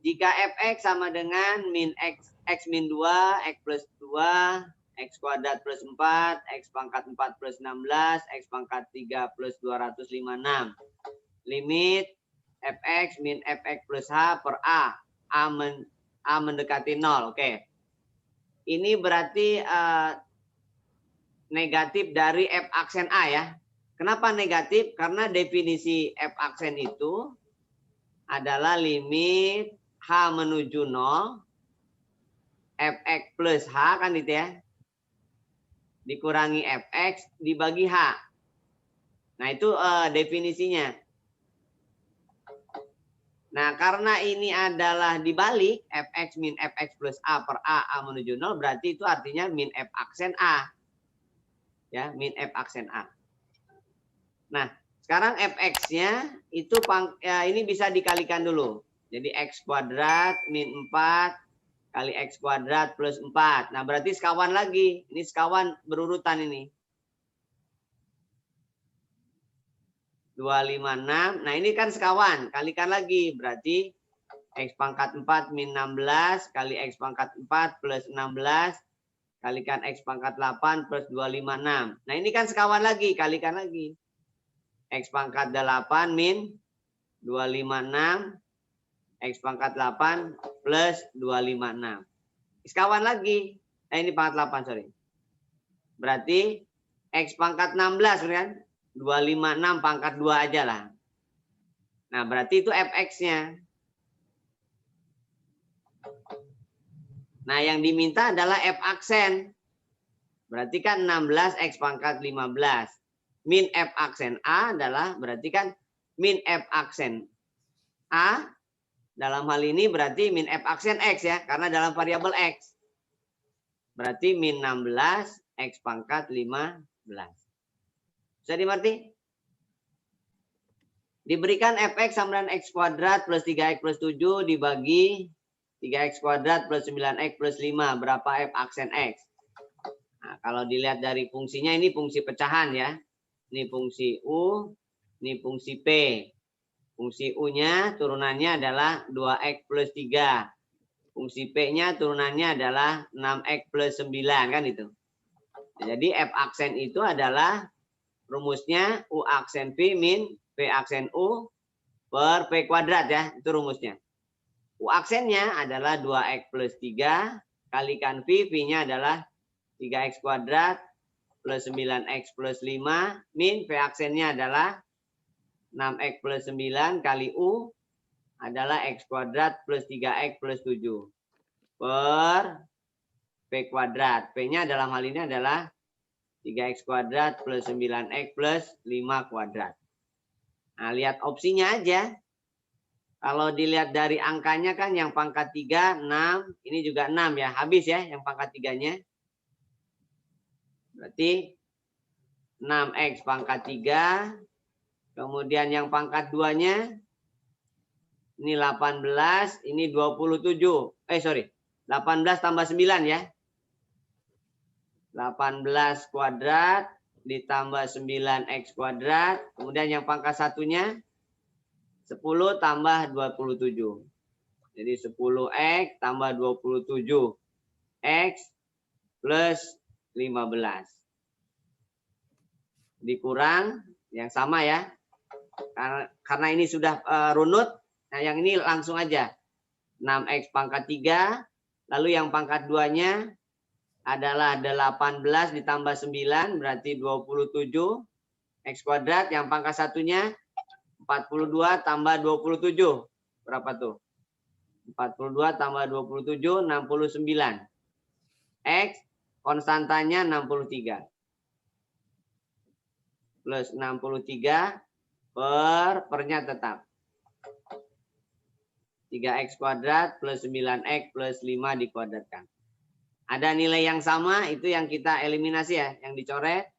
Jika fx sama dengan min x min 2, x plus 2, x kuadrat plus 4, x pangkat 4 plus 16, x pangkat 3 plus 256. Limit fx min fx plus h per a. A mendekati 0. Oke. Ini berarti negatif dari f aksen a ya. Kenapa negatif? Karena definisi f aksen itu adalah limit h menuju 0 fx plus h kan gitu ya, dikurangi fx dibagi h. Nah itu definisinya. Nah karena ini adalah dibalik fx min fx plus a per a menuju 0, berarti itu artinya min f aksen a. Ya, min f aksen a. Nah sekarang fx-nya itu ini bisa dikalikan dulu. Jadi x kuadrat min 4 kali x kuadrat plus 4. Nah, berarti sekawan lagi. Ini sekawan berurutan ini. 256. Nah, ini kan sekawan. Kalikan lagi. Berarti x pangkat 4 min 16 kali x pangkat 4 plus 16 kalikan x pangkat 8 plus 256. Nah, ini kan sekawan lagi. Kalikan lagi. X pangkat 8 min 256 X pangkat 8 plus 256. Sekawan lagi. Ini pangkat 8, sorry. Berarti X pangkat 16 kan? 256 pangkat 2 aja lah. Nah, berarti itu fx-nya. Nah, yang diminta adalah f aksen. Berarti kan 16 X pangkat 15. Min f aksen A adalah berarti kan min f aksen A. Dalam hal ini berarti min f aksen x ya, karena dalam variabel x. Berarti min 16 x pangkat 15. Bisa dimengerti? Diberikan fx sama dengan x kuadrat plus 3x plus 7 dibagi 3x kuadrat plus 9x plus 5. Berapa f aksen x? Nah, kalau dilihat dari fungsinya, ini fungsi pecahan ya. Ini fungsi u, ini fungsi p. Fungsi U-nya turunannya adalah 2x plus 3. Fungsi P-nya turunannya adalah 6x plus 9. Kan itu. Jadi F aksen itu adalah rumusnya U aksen P min P aksen U per P kuadrat ya. Itu rumusnya. U aksennya adalah 2x plus 3. Kalikan P. P-nya adalah 3x kuadrat plus 9x plus 5. Min P aksennya adalah 6x plus 9 kali U adalah x kuadrat plus 3x plus 7 per P kuadrat. P-nya dalam hal ini adalah 3x kuadrat plus 9x plus 5 kuadrat. Nah, lihat opsinya aja. Kalau dilihat dari angkanya kan yang pangkat 3, 6. Ini juga 6 ya. Habis ya yang pangkat 3-nya. Berarti 6x pangkat 3. Kemudian yang pangkat 2-nya ini 18, ini 27. 18 tambah 9 ya. 18 kuadrat ditambah 9x kuadrat. Kemudian yang pangkat satunya 10 tambah 27. Jadi 10x tambah 27. X plus 15. Dikurang yang sama ya. Karena ini sudah runut, nah yang ini langsung aja. 6x pangkat 3, lalu yang pangkat 2-nya adalah 18 ditambah 9, berarti 27. X kuadrat, yang pangkat satunya 42 tambah 27. Berapa tuh? 42 tambah 27, 69. X, konstantanya 63. Plus 63. Pernya tetap 3x kuadrat plus 9x plus 5 dikuadratkan. Ada nilai yang sama, itu yang kita eliminasi ya, yang dicoret.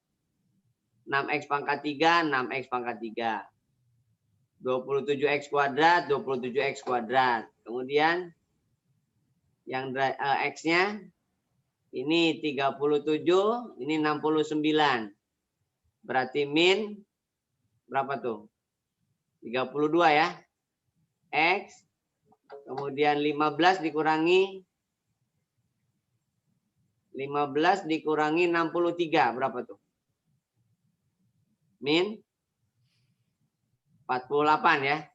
6x pangkat 3, 6x pangkat 3. 27x kuadrat, 27x kuadrat. Kemudian yang x-nya ini 37, ini 69. Berarti min berapa tuh? 32 ya. X Kemudian 15 dikurangi 63 berapa tuh? Min 48 ya.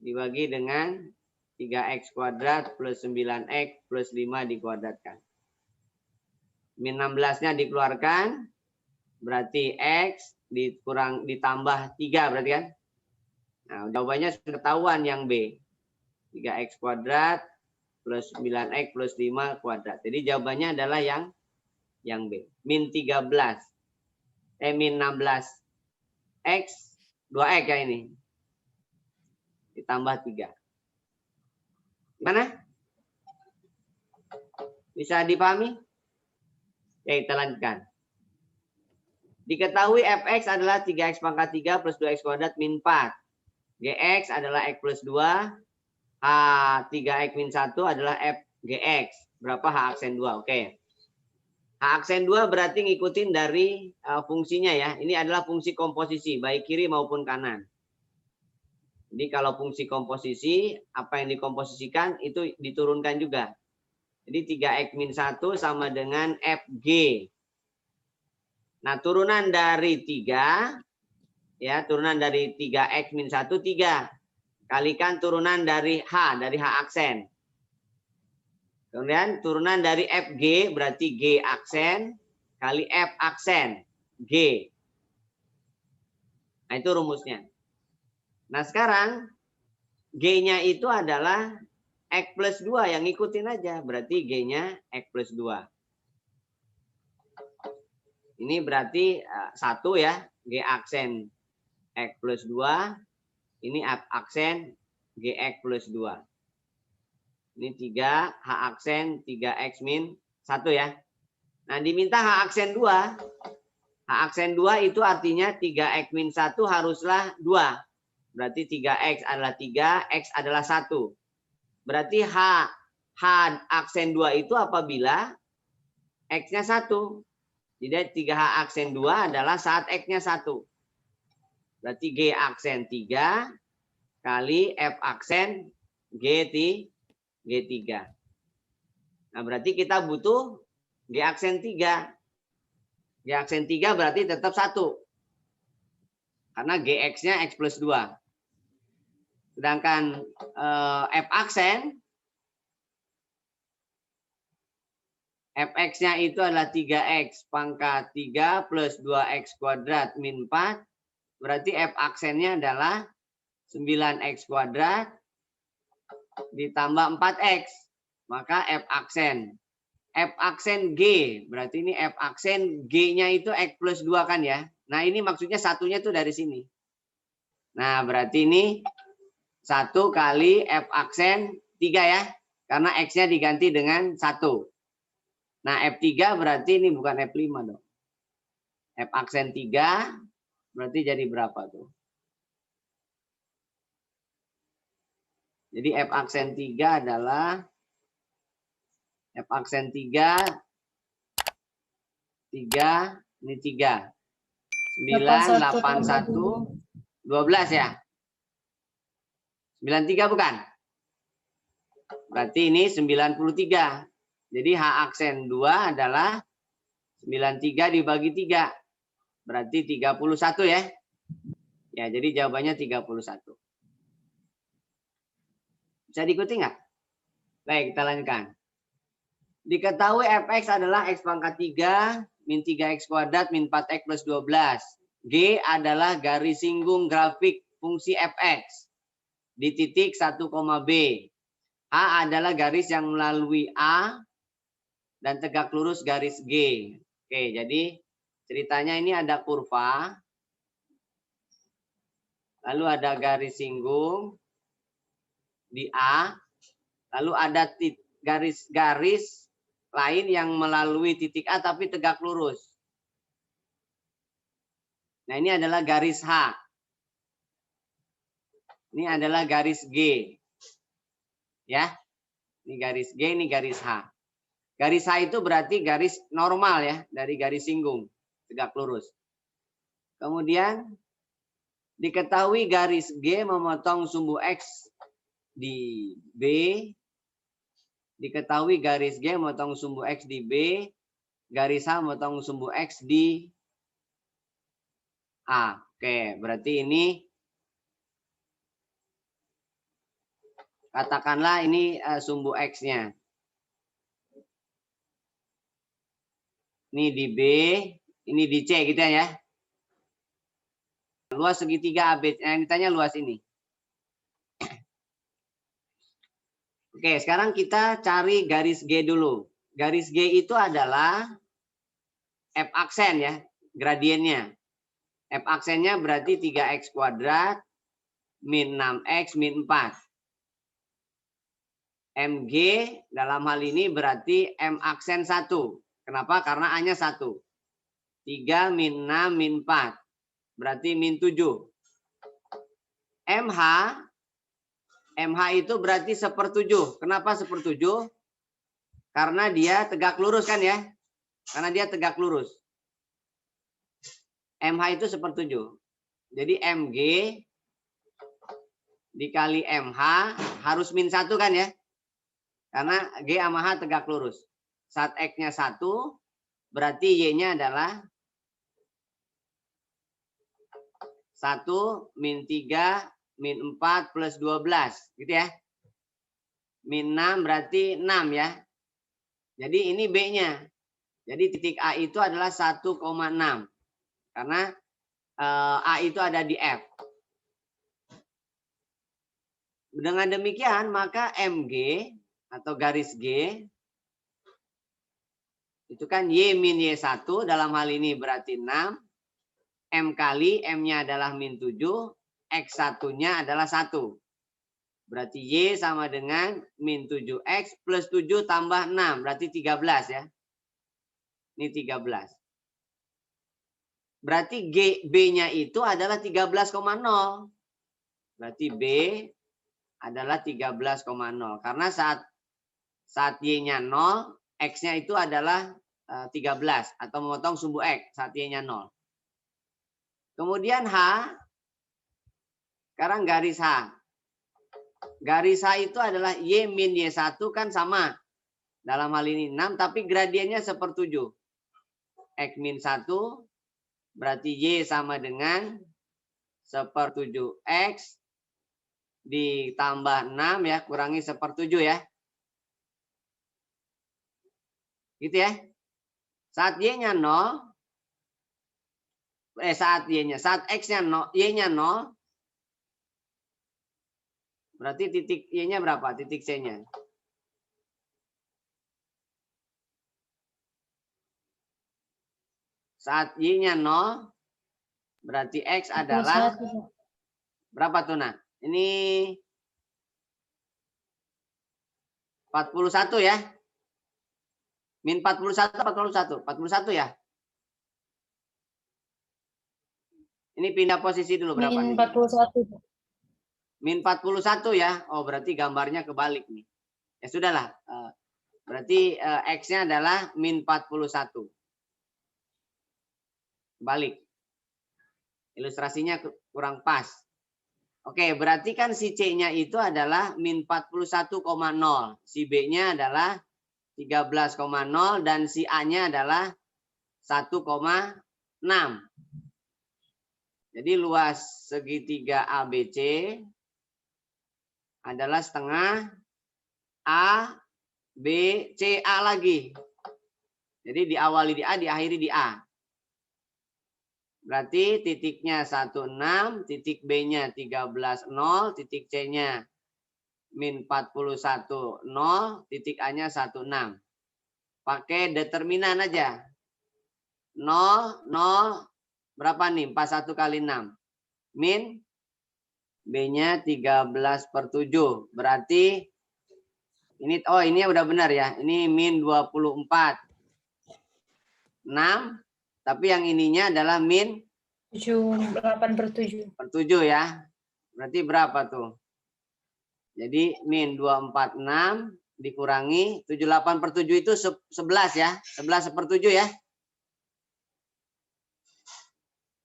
Dibagi dengan 3x kuadrat plus 9x plus 5 dikuadratkan. Min 16-nya dikeluarkan, berarti x ditambah 3 berarti kan? Nah, jawabannya sudah ketahuan yang B. 3x kuadrat plus 9x plus 5 kuadrat. Jadi jawabannya adalah yang B. Min 13. Min 16x 2x ya ini. Ditambah 3. Gimana? Bisa dipahami? Oke, kita lanjutkan. Diketahui fx adalah 3x pangkat 3 plus 2x kuadrat min 4. Gx adalah x plus 2. H 3x min 1 adalah f gx. Berapa h aksen 2? Oke. H aksen 2 berarti ngikutin dari fungsinya ya. Ini adalah fungsi komposisi, baik kiri maupun kanan. Jadi kalau fungsi komposisi, apa yang dikomposisikan itu diturunkan juga. Jadi 3x min 1 sama dengan fg. Nah, turunan dari 3, ya, turunan dari 3x min 1, 3. Kalikan turunan dari H aksen. Kemudian turunan dari fg, berarti G aksen, kali F aksen, G. Nah, itu rumusnya. Nah, sekarang G-nya itu adalah X plus 2 yang ngikutin aja. Berarti G-nya X plus 2. Ini berarti 1 ya. G aksen X plus 2. Ini F aksen GX plus 2. Ini 3. H aksen 3X min 1 ya. Nah, diminta H aksen 2. H aksen 2 itu artinya 3X min 1 haruslah 2. Berarti 3X adalah 3, X adalah 1. Berarti H aksen 2 itu apabila X-nya 1. Jadi 3H aksen 2 adalah saat X-nya 1. Berarti G aksen 3 kali F aksen G3. Nah, berarti kita butuh G aksen 3. G aksen 3 berarti tetap 1. Karena GX-nya X plus 2. Sedangkan F aksen, Fx-nya itu adalah 3x pangkat 3 plus 2x kuadrat min 4. Berarti F aksennya adalah 9x kuadrat ditambah 4x. Maka F aksen G. Berarti ini F aksen G-nya itu X plus 2 kan ya. Nah, ini maksudnya satunya tuh dari sini. Nah, berarti ini 1 kali F aksen 3 ya. Karena X-nya diganti dengan 1. Nah, F3 berarti ini bukan F5 dong. F aksen 3 berarti jadi berapa tuh? Jadi F aksen 3 adalah F aksen 3 ini 3 981 12 ya. 93 bukan? Berarti ini 93. Jadi H aksen 2 adalah 93 dibagi 3. Berarti 31 ya. Ya, jadi jawabannya 31. Bisa diikuti nggak? Baik, kita lanjutkan. Diketahui fx adalah x pangkat 3 min 3x kuadrat min 4x plus 12. G adalah garis singgung grafik fungsi fx di titik 1, B. H adalah garis yang melalui A dan tegak lurus garis G. Oke, jadi ceritanya ini ada kurva. Lalu ada garis singgung di A. Lalu ada garis-garis lain yang melalui titik A tapi tegak lurus. Nah, ini adalah garis H. Ini adalah garis G. Ya. Ini garis G, ini garis H. Garis H itu berarti garis normal ya, dari garis singgung, tegak lurus. Kemudian diketahui garis G memotong sumbu X di B, diketahui garis G motong sumbu X di B, garis H motong sumbu X di A. Oke, berarti ini katakanlah ini sumbu X-nya. Ini di B, ini di C gitu ya. Luas segitiga AB, yang ditanya luas ini. Oke, sekarang kita cari garis G dulu. Garis G itu adalah F aksen ya, gradiennya. F aksennya berarti 3X kuadrat min 6X min 4. MG dalam hal ini berarti M aksen 1. Kenapa? Karena A-nya 1. 3 min 6 min 4. Berarti min 7. MH itu berarti 1/7. Kenapa 1/7? Karena dia tegak lurus kan ya? Karena dia tegak lurus. MH itu 1/7. Jadi MG dikali MH harus min 1 kan ya? Karena G sama H tegak lurus. Saat X-nya 1, berarti Y-nya adalah 1 min 3 min 4 plus 12. Gitu ya. Min 6 berarti 6 ya. Jadi ini B-nya. Jadi titik A itu adalah 1,6. Karena A itu ada di F. Dengan demikian maka MG atau garis G itu kan Y min Y1 dalam hal ini berarti 6. M kali M-nya adalah min 7. X1-nya adalah 1. Berarti Y sama dengan min 7X plus 7 tambah 6. Berarti 13 ya. Ini 13. Berarti B-nya itu adalah 13,0. Berarti B adalah 13,0. Karena saat Y-nya 0, X-nya itu adalah 13. Atau memotong sumbu X saat Y-nya 0. Kemudian H, sekarang garis H. Garis H itu adalah Y min Y1 kan sama. Dalam hal ini 6, tapi gradiennya 1/7. X min 1, berarti Y sama dengan 1/7X ditambah 6 ya, kurangi 1/7 ya. Gitu ya. Saat Y-nya 0, saat X-nya 0, Y-nya 0, berarti titik Y-nya berapa? Titik C-nya. Saat Y-nya 0, berarti X adalah berapa tuh, Nah? Ini 41 ya. Min 41, 41 ya. Ini pindah posisi dulu berapa min nih? 41. Min 41 ya. Oh, berarti gambarnya kebalik nih. Ya sudahlah. Berarti X-nya adalah min 41. Kebalik. Ilustrasinya kurang pas. Oke, berarti kan si C-nya itu adalah min 41,0. Si B-nya adalah 13,0 dan si A-nya adalah 1,6. Jadi luas segitiga ABC adalah setengah A, B, C, A lagi. Jadi diawali di A, diakhiri di A. Berarti titiknya 16, titik B-nya 13,0, titik C-nya min 41,0, titik A-nya 16. Pakai determinan aja. 0, 0, berapa nih? 41 kali 6. Min B-nya 13/7. Berarti ini ini udah benar ya. Ini min 24. 6, tapi yang ininya adalah min 8/7. 7 ya. Berarti berapa tuh? Jadi min 246 dikurangi 78/7 itu 11 ya. 11/7 ya.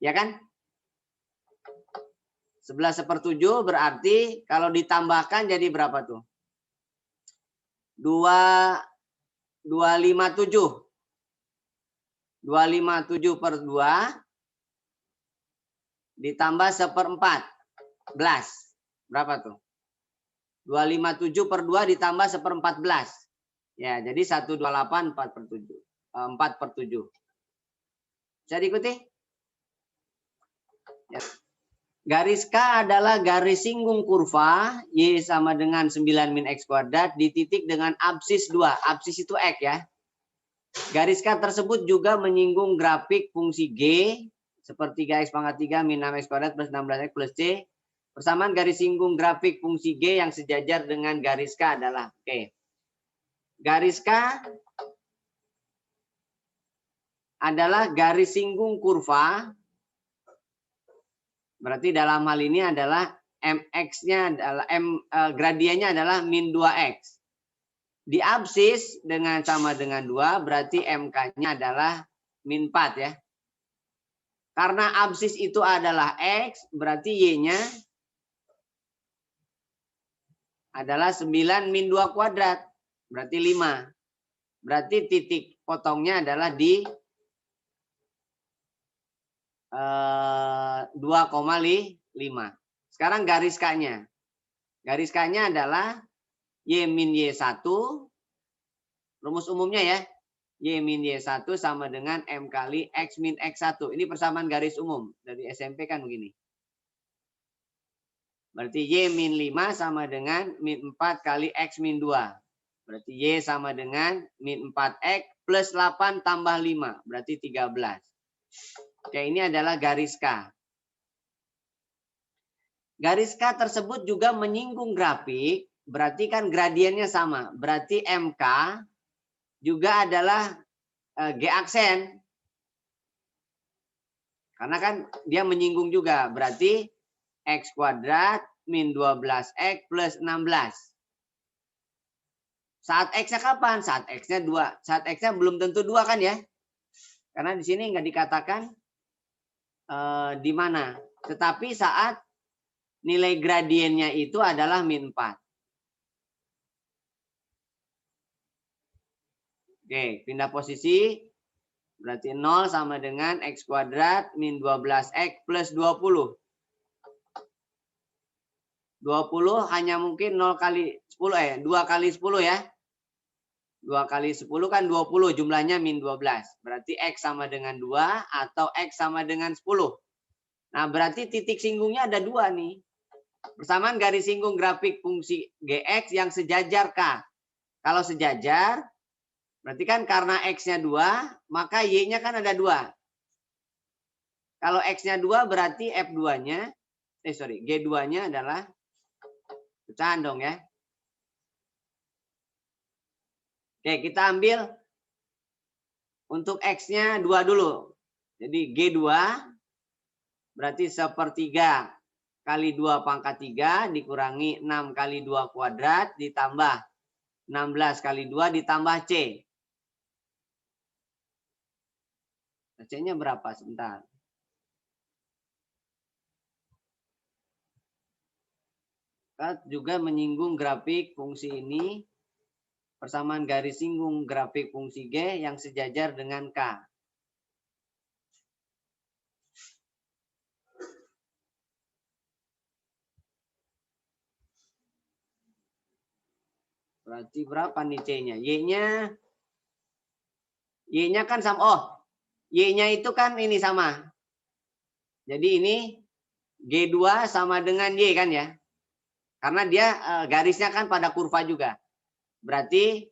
Ya kan? 11/7 berarti kalau ditambahkan jadi berapa tuh? 257. 257 per 2 ditambah 1/14. Berapa tuh? 257 per 2 ditambah 1/14. Ya, jadi 128 4/7. Bisa diikuti? Ya. Garis K adalah garis singgung kurva Y sama dengan 9 min X kuadrat di titik dengan absis 2. Absis itu X ya. Garis K tersebut juga menyinggung grafik fungsi G seperti 3X pangkat 3 min 6X kuadrat plus 16X plus C. Persamaan garis singgung grafik fungsi G yang sejajar dengan garis K adalah oke. Garis K adalah garis singgung kurva. Berarti dalam hal ini adalah MX-nya adalah gradiennya adalah min 2X. Di absis dengan sama dengan 2 berarti MK-nya adalah min 4 ya. Karena absis itu adalah X berarti Y-nya adalah 9 min 2 kuadrat. Berarti 5. Berarti titik potongnya adalah di 2,5. Sekarang garis K-nya. Garis K-nya adalah Y min Y1. Rumus umumnya ya. Y min Y1 sama dengan M kali X min X1. Ini persamaan garis umum. Dari SMP kan begini. Berarti Y min 5 sama dengan min 4 kali X min 2. Berarti Y sama dengan min 4X plus 8 tambah 5. Berarti 13. Oke, ini adalah garis K. Garis K tersebut juga menyinggung grafik, berarti kan gradiennya sama. Berarti MK juga adalah G aksen. Karena kan dia menyinggung juga, berarti X kuadrat min 12X plus 16. Saat X-nya kapan? Saat X-nya 2. Saat X-nya belum tentu 2 kan ya? Karena di sini nggak dikatakan di mana. Tetapi saat nilai gradiennya itu adalah min 4. Oke, pindah posisi. Berarti 0 sama dengan X kuadrat min 12X plus 20. 20 hanya mungkin 0 kali 10 2 kali 10 ya. 2 kali 10 kan 20, jumlahnya min 12. Berarti X sama dengan 2 atau X sama dengan 10. Nah, berarti titik singgungnya ada 2 nih. Persamaan garis singgung grafik fungsi Gx yang sejajar K. Kalau sejajar, berarti kan karena X-nya 2, maka Y-nya kan ada 2. Kalau X-nya 2 berarti F2-nya, G2-nya adalah pecahan dong ya. Oke, kita ambil untuk X-nya 2 dulu. Jadi G2 berarti 1/3 kali 2 pangkat 3 dikurangi 6 kali 2 kuadrat ditambah 16 kali 2 ditambah C. C-nya berapa? Sebentar. Kita juga menyinggung grafik fungsi ini. Persamaan garis singgung grafik fungsi G yang sejajar dengan K. Berarti berapa nih C-nya? Y-nya kan sama. Oh, Y-nya itu kan ini sama. Jadi ini G2 sama dengan Y kan ya. Karena dia garisnya kan pada kurva juga. Berarti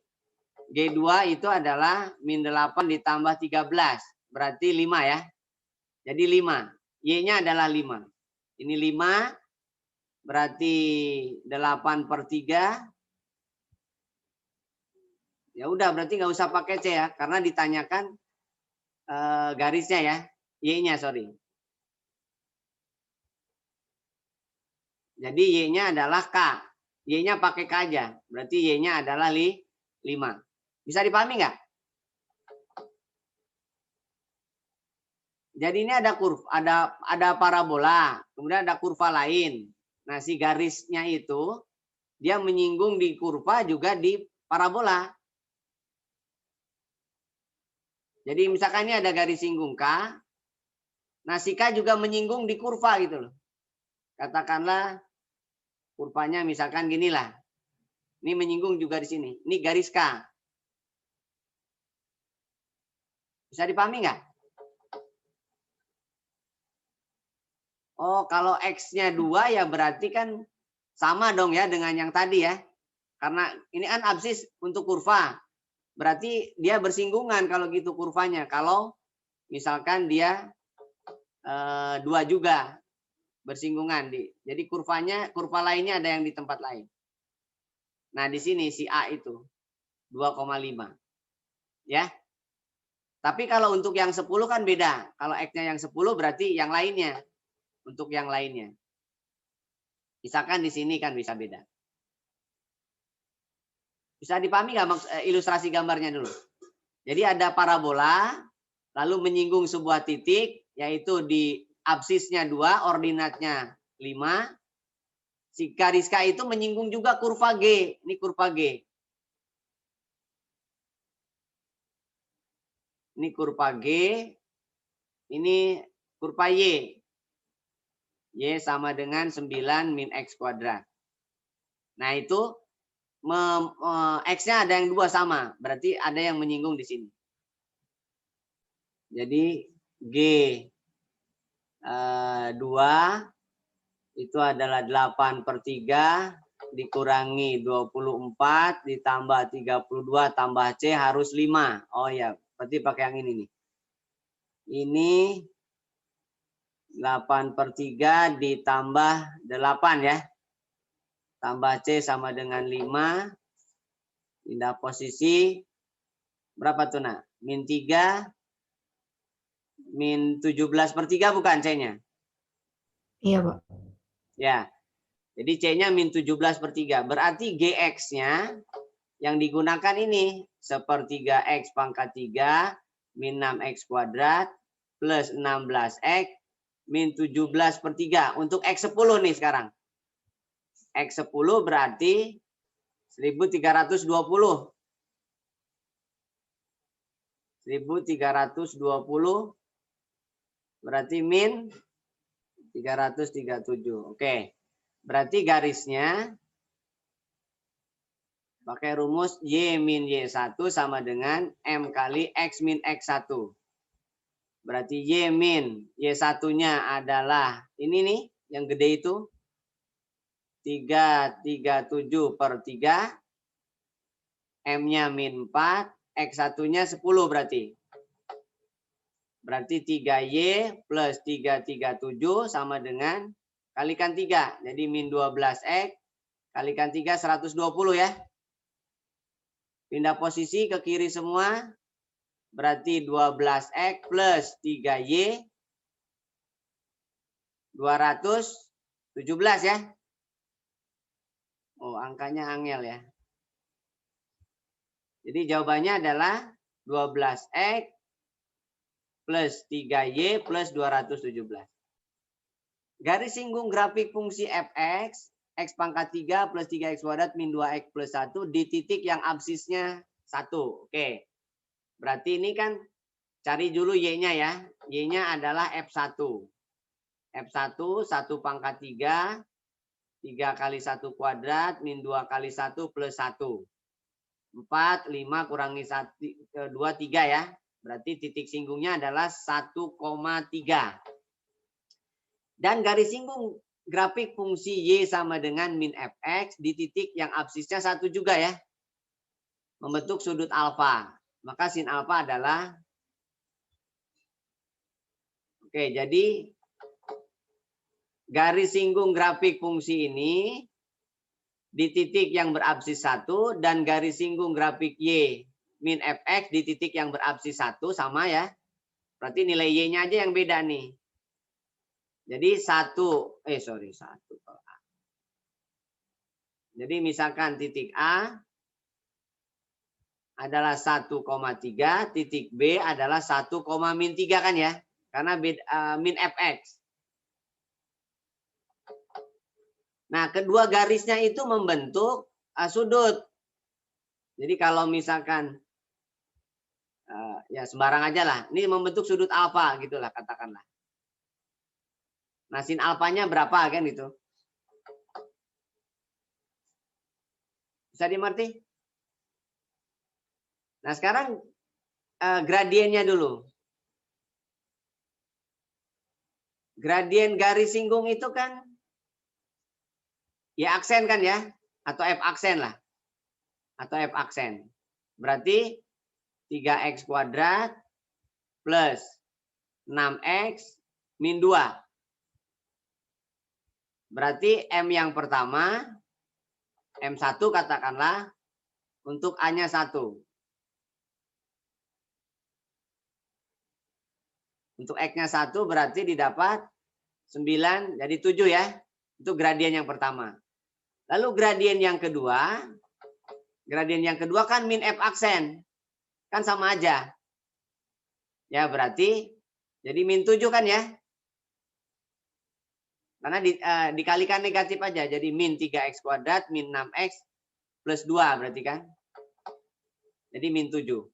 G2 itu adalah min 8 ditambah 13. Berarti 5 ya. Jadi 5. Y-nya adalah 5. Ini 5. Berarti 8/3. Ya udah, berarti nggak usah pakai C ya. Karena ditanyakan garisnya ya. Y-nya, sorry. Jadi Y-nya adalah K. Y-nya pakai K aja. Berarti Y-nya adalah 5. Bisa dipahami nggak? Jadi ini ada kurva, ada parabola, kemudian ada kurva lain. Nah, si garisnya itu dia menyinggung di kurva juga di parabola. Jadi misalkan ini ada garis singgung K. Nah, si K juga menyinggung di kurva gitu loh. Katakanlah kurvanya misalkan gini lah. Ini menyinggung juga di sini. Ini garis K. Bisa dipahami nggak? Oh, kalau X-nya 2 ya berarti kan sama dong ya dengan yang tadi ya. Karena ini kan absis untuk kurva. Berarti dia bersinggungan kalau gitu kurvanya. Kalau misalkan dia 2 juga bersinggungan. Jadi kurva lainnya ada yang di tempat lain. Nah, di sini si A itu 2,5. Ya. Tapi kalau untuk yang 10 kan beda. Kalau X-nya yang 10 berarti yang lainnya. Untuk yang lainnya. Misalkan di sini kan bisa beda. Bisa dipahami nggak ilustrasi gambarnya dulu? Jadi ada parabola, lalu menyinggung sebuah titik, yaitu di absisnya 2, ordinatnya 5. Si garis K itu menyinggung juga kurva G. Ini kurva G. Ini kurva G. Ini kurva Y. Y sama dengan 9 min X kuadrat. Nah itu X-nya ada yang 2 sama. Berarti ada yang menyinggung di sini. Jadi G 2 itu adalah 8/3 dikurangi 24 ditambah 32 tambah C harus 5. Oh ya, berarti pakai yang ini nih. Ini 8/3 ditambah 8 ya. Tambah C sama dengan 5. Pindah posisi. Berapa tuh nak? Min 3. Min 17/3 bukan C-nya? Iya, Pak. Ya. Jadi C-nya min 17/3. Berarti GX-nya yang digunakan ini. 1/3 X pangkat 3 min 6X kuadrat plus 16X min 17/3. Untuk X10 nih sekarang. X10 berarti 1320. 1320 berarti min 337. Oke. Berarti garisnya pakai rumus Y min Y1 sama dengan M kali X min X1. Berarti Y min Y1-nya adalah ini nih yang gede itu 337/3. M-nya min 4, X1-nya 10 berarti. Berarti 3Y plus 337 sama dengan kalikan 3. Jadi min 12X kalikan 3 120 ya. Pindah posisi ke kiri semua. Berarti 12X plus 3Y 217 ya. Oh, angkanya angel ya. Jadi jawabannya adalah 12X plus 3Y plus 217. Garis singgung grafik fungsi fx, x pangkat 3 plus 3x kuadrat min 2x plus 1 di titik yang absisnya 1. Oke. Berarti ini kan cari dulu y-nya ya. Y-nya adalah f1. F1 1 pangkat 3, 3 kali 1 kuadrat min 2 kali 1 plus 1. 4, 5 kurangi 2, 3 ya. Berarti titik singgungnya adalah 1,3. Dan garis singgung grafik fungsi Y sama dengan min Fx di titik yang absisnya 1 juga ya. Membentuk sudut alfa. Maka sin alfa adalah. Oke, jadi garis singgung grafik fungsi ini di titik yang berabsis 1 dan garis singgung grafik Y min Fx di titik yang berabsis 1 sama ya. Berarti nilai Y-nya aja yang beda nih. Jadi 1. Jadi misalkan titik A adalah 1,3, titik B adalah 1,-3 kan ya. Karena min fx. Nah, kedua garisnya itu membentuk sudut. Jadi kalau misalkan ya sembarang aja lah. Ini membentuk sudut alfa gitulah katakanlah. Nah, sin alfanya berapa kan itu? Bisa dimengerti? Nah, sekarang gradiennya dulu. Gradien garis singgung itu kan ya aksen kan ya? Atau F aksen lah. Atau F aksen. Berarti 3x kuadrat plus 6x min 2. Berarti M yang pertama, M1 katakanlah, untuk A-nya 1. Untuk X-nya 1 berarti didapat 9, jadi 7 ya. Itu gradien yang pertama. Lalu gradien yang kedua kan min F aksen. Kan sama aja. Ya berarti jadi min 7 kan ya. Karena dikalikan negatif aja. Jadi min 3x kuadrat min 6x plus 2 berarti kan. Jadi min 7.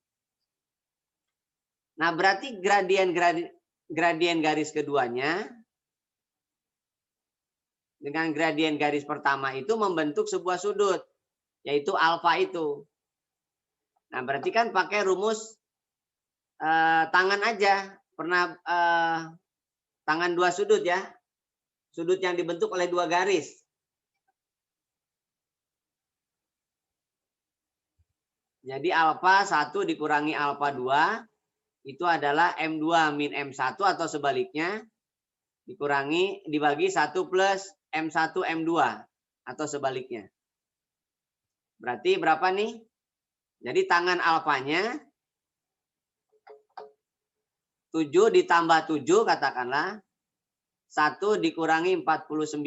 Nah berarti gradien garis keduanya dengan gradien garis pertama itu membentuk sebuah sudut. Yaitu alfa itu. Nah berarti kan pakai rumus tangan aja. Pernah tangan dua sudut ya. Sudut yang dibentuk oleh dua garis. Jadi alfa 1 dikurangi alfa 2 itu adalah M2 min M1 atau sebaliknya dibagi 1 plus M1 M2 atau sebaliknya. Berarti berapa nih? Jadi tangan alfanya 7 ditambah 7 katakanlah 1 dikurangi 49.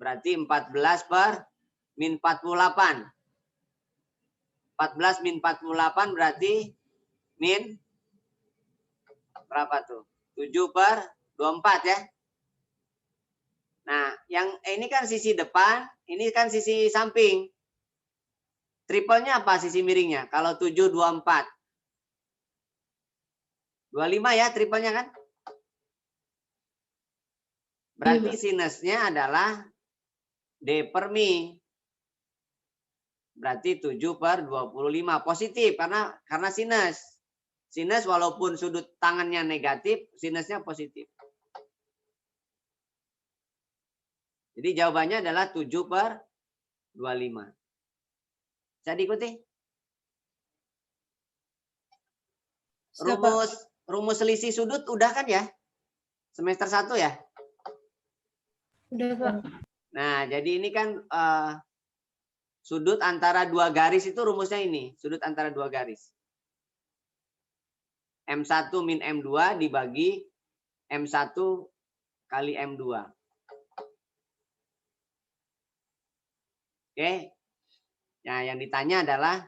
Berarti 14 per min 48. 14 min 48 berarti min berapa tuh? 7 per 24 ya. Nah, yang ini kan sisi depan, ini kan sisi samping. Triplenya apa sisi miringnya? Kalau 7, 24. 25 ya triplenya kan? Berarti sinusnya adalah D per mi. Berarti 7 per 25. Positif karena sinus. Sinus walaupun sudut tangannya negatif, sinusnya positif. Jadi jawabannya adalah 7 per 25. Bisa diikuti? Rumus selisih sudut udah kan ya? Semester 1 ya? Udah, Pak. Nah, jadi ini kan sudut antara dua garis itu rumusnya ini. Sudut antara dua garis. M1 min M2 dibagi M1 kali M2. Oke. Nah, yang ditanya adalah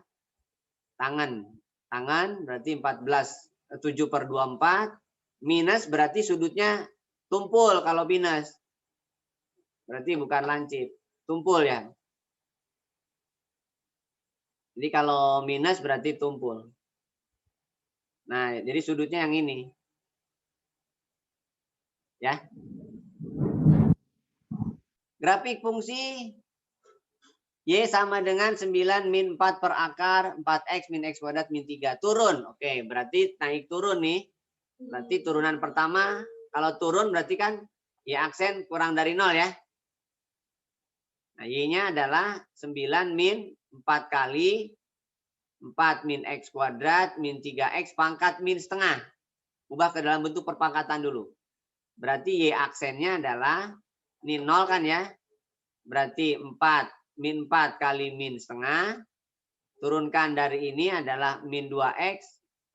tangan. Tangan berarti 7 per 24. Minus berarti sudutnya tumpul kalau minus. Berarti bukan lancip. Tumpul ya. Jadi kalau minus berarti tumpul. Nah, jadi sudutnya yang ini. Ya. Grafik fungsi Y sama dengan 9 min 4 per akar 4x min x kuadrat min 3. Turun. Oke, berarti naik turun nih. Berarti turunan pertama. Kalau turun berarti kan Y aksen kurang dari 0 ya. Nah, Y-nya adalah 9 min 4 kali 4 min x kuadrat min 3x pangkat min setengah. Ubah ke dalam bentuk perpangkatan dulu. Berarti Y aksennya adalah ini 0 kan ya. Berarti 4 min 4 kali min setengah. Turunkan dari ini adalah min 2x.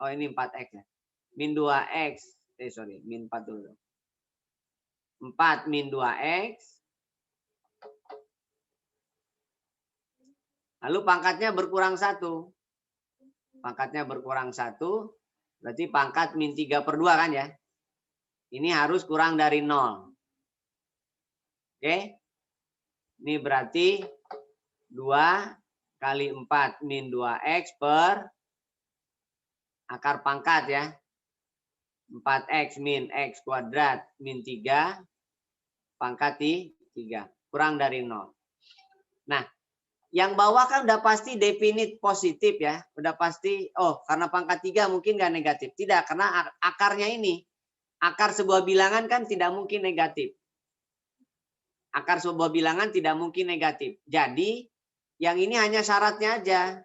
Oh ini 4x ya. Min 2x. Min 4 dulu. 4 min 2x. Lalu pangkatnya berkurang 1. Pangkatnya berkurang 1. Berarti pangkat min 3 per 2 kan ya. Ini harus kurang dari 0. Oke. Ini berarti 2 kali 4 min 2x per akar pangkat ya. 4x min x kuadrat min 3 pangkat 3. Kurang dari 0. Nah, yang bawah kan udah pasti definite positif ya. Udah pasti, oh karena pangkat 3 mungkin nggak negatif. Tidak, karena akarnya ini. Akar sebuah bilangan kan tidak mungkin negatif. Akar sebuah bilangan tidak mungkin negatif. Jadi, yang ini hanya syaratnya aja.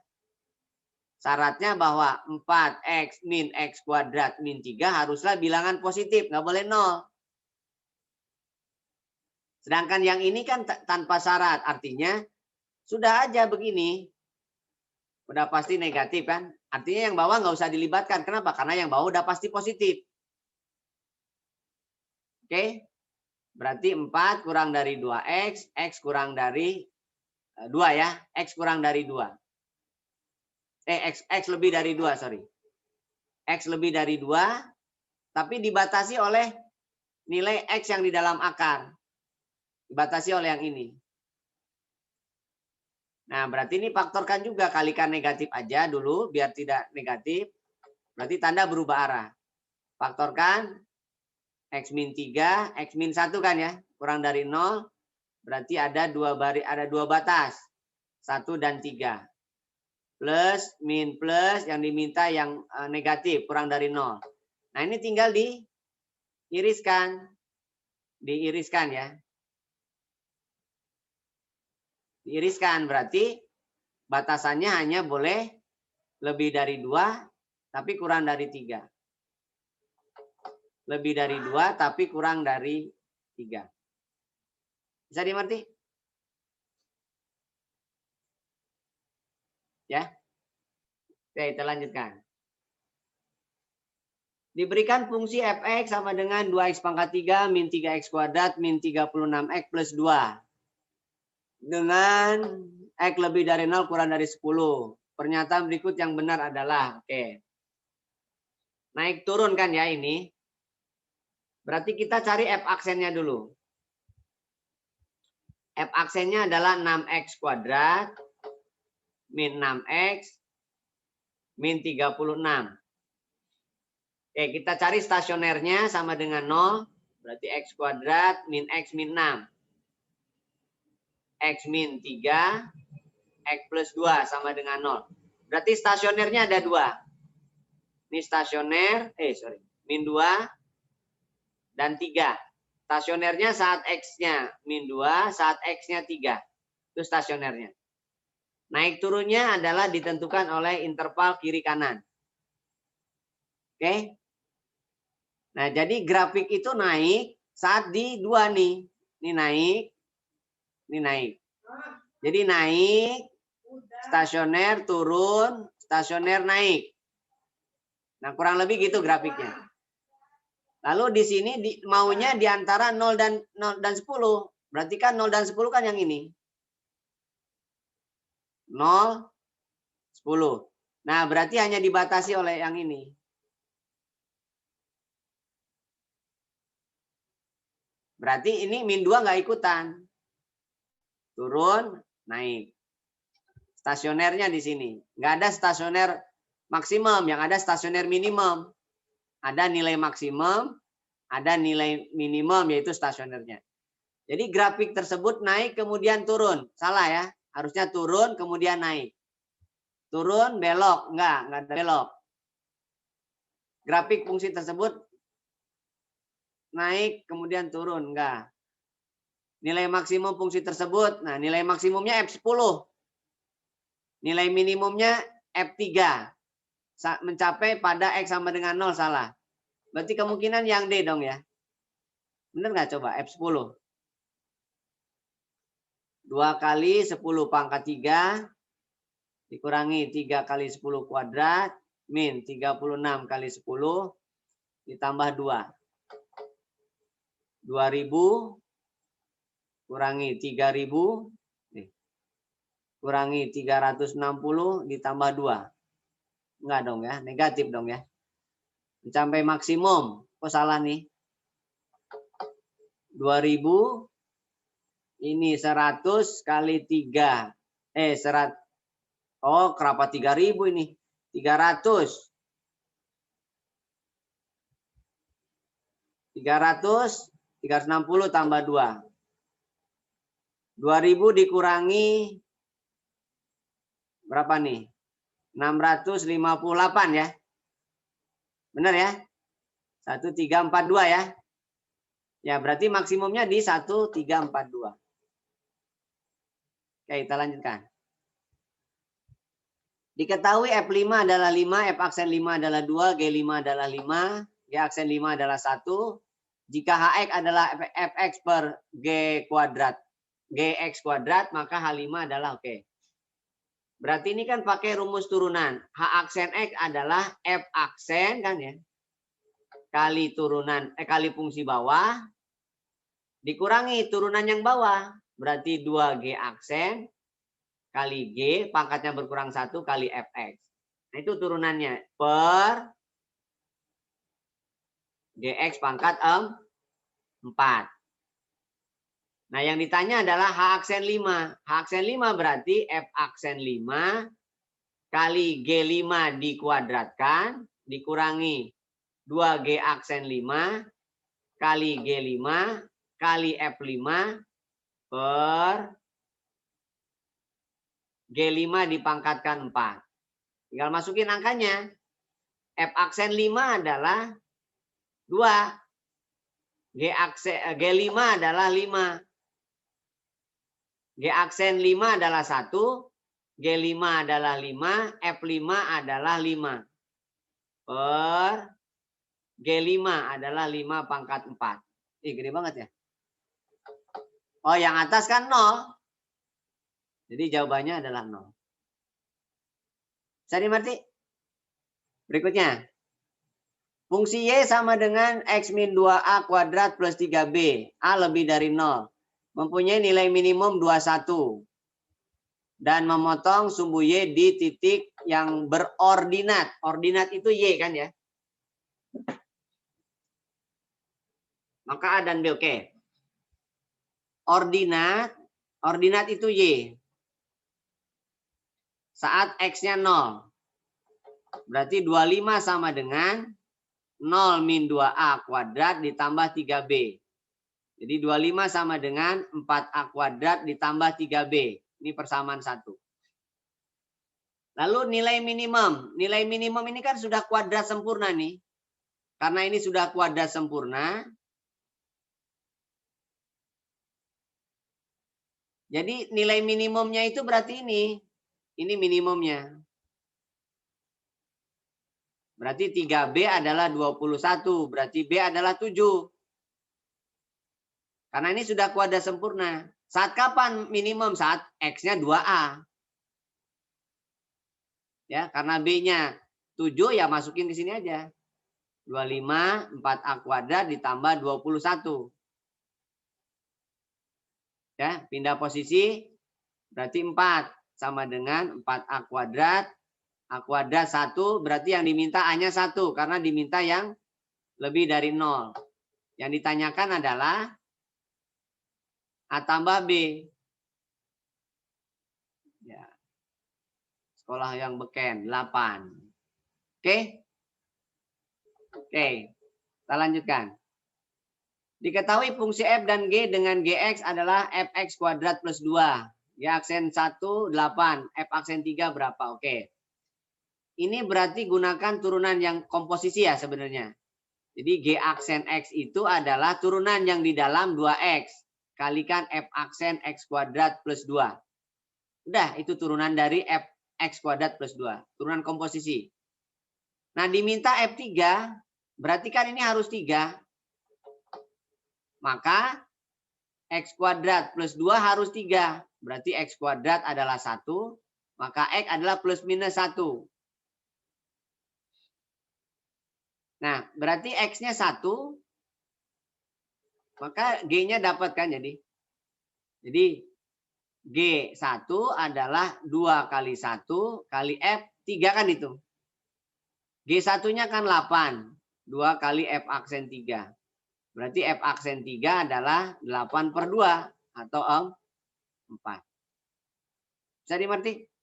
Syaratnya bahwa 4x min x kuadrat min 3 haruslah bilangan positif. Nggak boleh 0. Sedangkan yang ini kan tanpa syarat. Artinya, sudah aja begini. Udah pasti negatif kan. Artinya yang bawah nggak usah dilibatkan. Kenapa? Karena yang bawah udah pasti positif. Oke. Berarti 4 kurang dari 2x. X kurang dari 2 ya. X kurang dari 2. X lebih dari 2, sorry. X lebih dari 2. Tapi dibatasi oleh nilai X yang di dalam akar. Dibatasi oleh yang ini. Nah, berarti ini faktorkan juga. Kalikan negatif aja dulu, biar tidak negatif. Berarti tanda berubah arah. Faktorkan X min 3, X min 1 kan ya. Kurang dari 0. Berarti ada dua batas. 1 dan 3. Plus, min, plus. Yang diminta yang negatif. Kurang dari 0. Nah, ini tinggal diiriskan. Diiriskan ya. Diiriskan berarti batasannya hanya boleh lebih dari 2 tapi kurang dari 3. Lebih dari 2 tapi kurang dari 3. Bisa dimengerti? Ya. Oke, kita lanjutkan. Diberikan fungsi fx sama dengan 2x pangkat 3 min 3x kuadrat min 36x plus 2. Dengan X lebih dari 0 kurang dari 10. Pernyataan berikut yang benar adalah, oke. Naik turun kan ya ini. Berarti kita cari F aksennya dulu. F aksennya adalah 6X kuadrat min 6X min 36. Oke, kita cari stasionernya sama dengan 0. Berarti X kuadrat min X min 6. X min 3, X plus 2 sama dengan 0. Berarti stasionernya ada 2. Ini stasioner, min 2 dan 3. Stasionernya saat X-nya min 2, saat X-nya 3. Itu stasionernya. Naik turunnya adalah ditentukan oleh interval kiri kanan. Oke. Nah, jadi grafik itu naik saat di 2 nih. Ini naik. Ini naik. Jadi naik, stasioner turun, stasioner naik. Nah, kurang lebih gitu grafiknya. Lalu di sini maunya di antara 0 dan 10. Berarti kan 0 dan 10 kan yang ini. 0, 10. Nah, berarti hanya dibatasi oleh yang ini. Berarti ini min 2 nggak ikutan. Turun, naik. Stasionernya di sini. Nggak ada stasioner maksimum, yang ada stasioner minimum. Ada nilai maksimum, ada nilai minimum, yaitu stasionernya. Jadi grafik tersebut naik kemudian turun. Salah ya. Harusnya turun kemudian naik. Turun, belok. Nggak ada belok. Grafik fungsi tersebut naik kemudian turun. Enggak. Nilai maksimum fungsi tersebut, nah nilai maksimumnya F10. Nilai minimumnya F3. Mencapai pada X sama dengan 0, salah. Berarti kemungkinan yang D dong ya. Benar nggak coba F10? 2 kali 10 pangkat 3 dikurangi 3 kali 10 kuadrat min 36 kali 10 ditambah 2. 2000 kurangi 3000 kurangi 360 ditambah 2. Enggak dong ya, negatif dong ya. Mencapai maksimum. Kok salah nih? 2000 ini 100 kali 3. 100. Oh, kenapa 3000 ini? 300. 360 tambah 2. 2000 dikurangi berapa nih? 658 ya. Benar ya? 1342 ya. Ya, berarti maksimumnya di 1342. Oke, kita lanjutkan. Diketahui F5 adalah 5, F aksen 5 adalah 2, G5 adalah 5, G aksen 5 adalah 1. Jika Hx adalah Fx per G kuadrat, Gx kuadrat, maka H5 adalah oke. Berarti ini kan pakai rumus turunan. H aksen X adalah F aksen kan ya. Kali turunan, kali fungsi bawah. Dikurangi turunan yang bawah. Berarti 2G aksen kali G, pangkatnya berkurang 1 kali Fx. Nah, itu turunannya per Gx pangkat 4. Nah, yang ditanya adalah H aksen 5. H aksen 5 berarti F aksen 5 kali G5 dikuadratkan, dikurangi 2G aksen 5 kali G5 kali F5 per G5 dipangkatkan 4. Tinggal masukin angkanya. F aksen 5 adalah 2. G5 adalah 5. G aksen 5 adalah 1. G5 adalah 5. F5 adalah 5. Per G5 adalah 5 pangkat 4. Ih, gede banget ya. Oh, yang atas kan 0. Jadi jawabannya adalah 0. Bisa dimengerti? Berikutnya. Fungsi Y sama dengan X min 2A kuadrat plus 3B. A lebih dari 0. Mempunyai nilai minimum 21. Dan memotong sumbu Y di titik yang berordinat. Ordinat itu Y kan ya. Maka A dan B oke. Ordinat itu Y. Saat X-nya 0. Berarti 25 sama dengan 0 min 2A kuadrat ditambah 3B. Jadi 25 sama dengan 4A kuadrat ditambah 3B. Ini persamaan 1. Lalu nilai minimum. Nilai minimum ini kan sudah kuadrat sempurna nih. Karena ini sudah kuadrat sempurna. Jadi nilai minimumnya itu berarti ini. Ini minimumnya. Berarti 3B adalah 21. Berarti B adalah 7. Karena ini sudah kuadrat sempurna. Saat kapan minimum? Saat X-nya 2A. Ya, karena B-nya 7 ya masukin ke sini aja. 25, 4A kuadrat ditambah 21. Ya, pindah posisi. Berarti 4 sama dengan 4A kuadrat. A kuadrat 1 berarti yang diminta A-nya 1. Karena diminta yang lebih dari 0. Yang ditanyakan adalah A tambah B. Ya. Sekolah yang beken 8. Oke? Oke. Kita lanjutkan. Diketahui fungsi F dan G dengan Gx adalah Fx kuadrat plus 2. G aksen 1 8. F aksen 3 berapa? Oke. Ini berarti gunakan turunan yang komposisi ya sebenarnya. Jadi G aksen X itu adalah turunan yang di dalam 2X. Kalikan F aksen X kuadrat plus 2. Udah, itu turunan dari F X kuadrat plus 2. Turunan komposisi. Nah, diminta F3. Berarti kan ini harus 3. Maka X kuadrat plus 2 harus 3. Berarti X kuadrat adalah 1. Maka X adalah plus minus 1. Nah, berarti X-nya 1. Maka G-nya dapat kan jadi. Jadi G1 adalah 2 kali 1 kali F 3 kan itu. G1-nya kan 8. 2 kali F aksen 3. Berarti F aksen 3 adalah 8/2 atau 4. Bisa dimengerti?